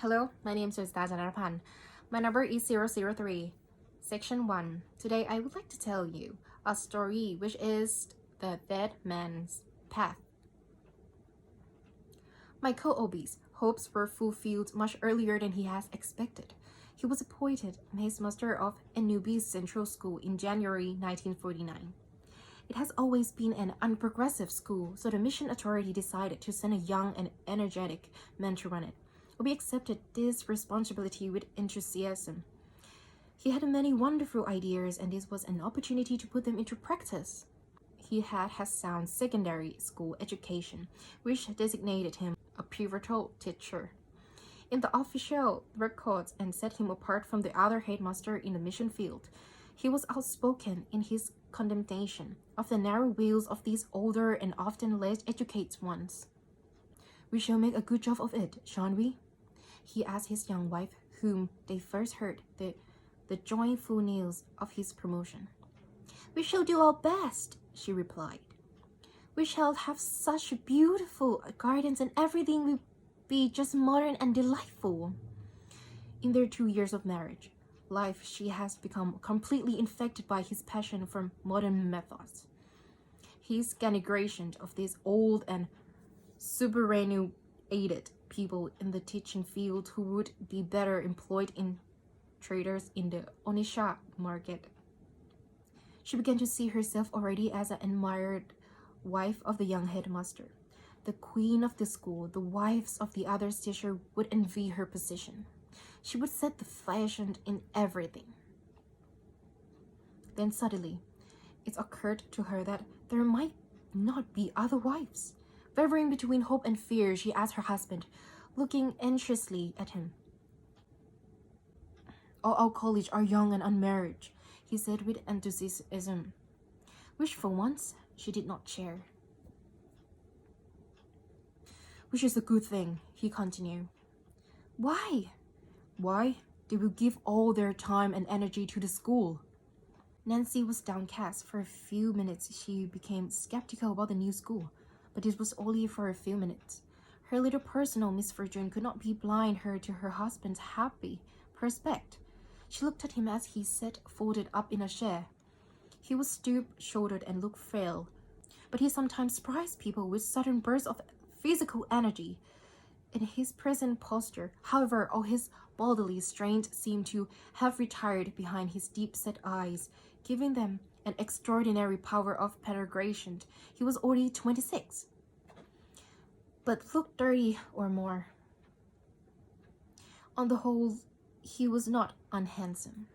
Hello, my name is Jantanapan. My number is 003, Section 1. Today I would like to tell you a story which is The Dead Man's Path. Michael Obi's hopes were fulfilled much earlier than he has expected. He was appointed Mace Master of Anubis Central School in January 1949. It has always been an unprogressive school, so the mission authority decided to send a young and energetic man to run it. Obi accepted this responsibility with enthusiasm. He had many wonderful ideas, and this was an opportunity to put them into practice. He had sound secondary school education, which designated him a pivotal teacher in the official records and set him apart from the other headmaster in the mission field. He was outspoken in his condemnation of the narrow wheels of these older and often less educated ones. "We shall make a good job of it, shan't we?" he asked his young wife, whom they first heard the joyful news of his promotion. "We shall do our best," she replied. "We shall have such beautiful gardens and everything will be just modern and delightful." In their 2 years of marriage life, she has become completely infected by his passion for modern methods. His denigration of these old and superannuated people in the teaching field who would be better employed in traders in the Onisha market. She began to see herself already as an admired wife of the young headmaster. The queen of the school, the wives of the other teachers would envy her position. She would set the fashion in everything. Then suddenly, it occurred to her that there might not be other wives. Wavering between hope and fear, she asked her husband, looking anxiously at him. "All our colleagues are young and unmarried," he said with enthusiasm, which for once she did not share. "Which is a good thing," he continued. "Why?" "Why? They will give all their time and energy to the school." Nancy was downcast. For a few minutes she became skeptical about the new school, but it was only for a few minutes. Her little personal misfortune could not blind her to her husband's happy prospect. She looked at him as he sat folded up in a chair. He was stoop-shouldered and looked frail, but he sometimes surprised people with sudden bursts of physical energy. In his present posture, however, all his bodily strength seemed to have retired behind his deep-set eyes, giving them an extraordinary power of penetration. He was only 26, but looked 30 or more. On the whole, he was not unhandsome.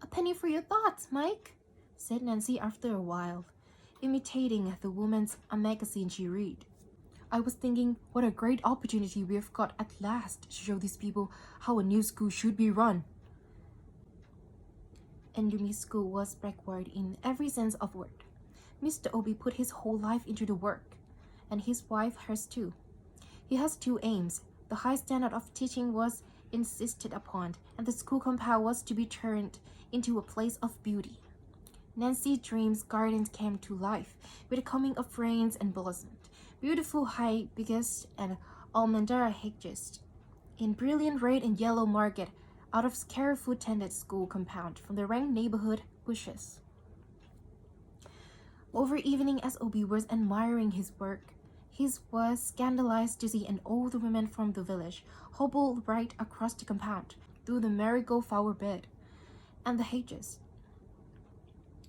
"A penny for your thoughts, Mike," said Nancy after a while, imitating the woman's magazine she read. "I was thinking what a great opportunity we have got at last to show these people how a new school should be run." Andumi's school was backward in every sense of word. Mr. Obi put his whole life into the work, and his wife hers too. He has two aims. The high standard of teaching was insisted upon, and the school compound was to be turned into a place of beauty. Nancy's dreams gardens came to life with the coming of rains and blossomed. Beautiful hibiscus and almandara hedges in brilliant red and yellow market out of carefully tended school compound from the rank neighborhood bushes. Over evening, as Obi was admiring his work, he was scandalized to see an old woman from the village hobble right across the compound through the marigold flower bed and the hedges.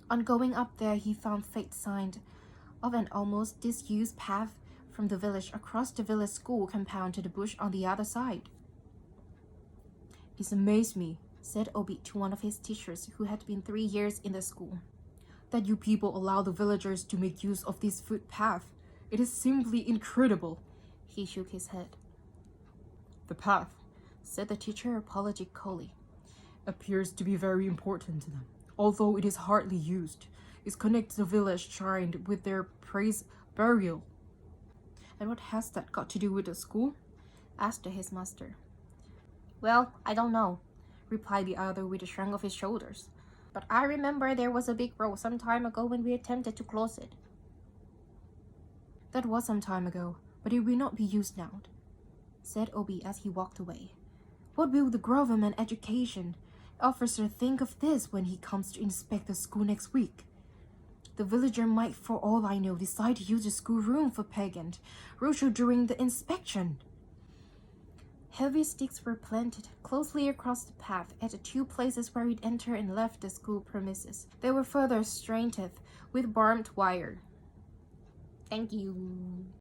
On going up there, he found faint signs of an almost disused path from the village across the village school compound to the bush on the other side. "It amazed me," said Obi to one of his teachers who had been 3 years in the school, "that you people allow the villagers to make use of this footpath. It is simply incredible." He shook his head. "The path," said the teacher apologetically, "appears to be very important to them, although it is hardly used. It connects the village shrine with their praise burial." "And what has that got to do with the school?" asked his master. "Well, I don't know," replied the other with a shrug of his shoulders. "But I remember there was a big row some time ago when we attempted to close it." "That was some time ago, but it will not be used now," said Obi as he walked away. What will the government education officer think of this when he comes to inspect the school next week? The villager might, for all I know, decide to use the schoolroom for pageant roadshow during the inspection. Heavy sticks were planted closely across the path at the two places where we'd entered and left the school premises. They were further strengthened with barbed wire. Thank you.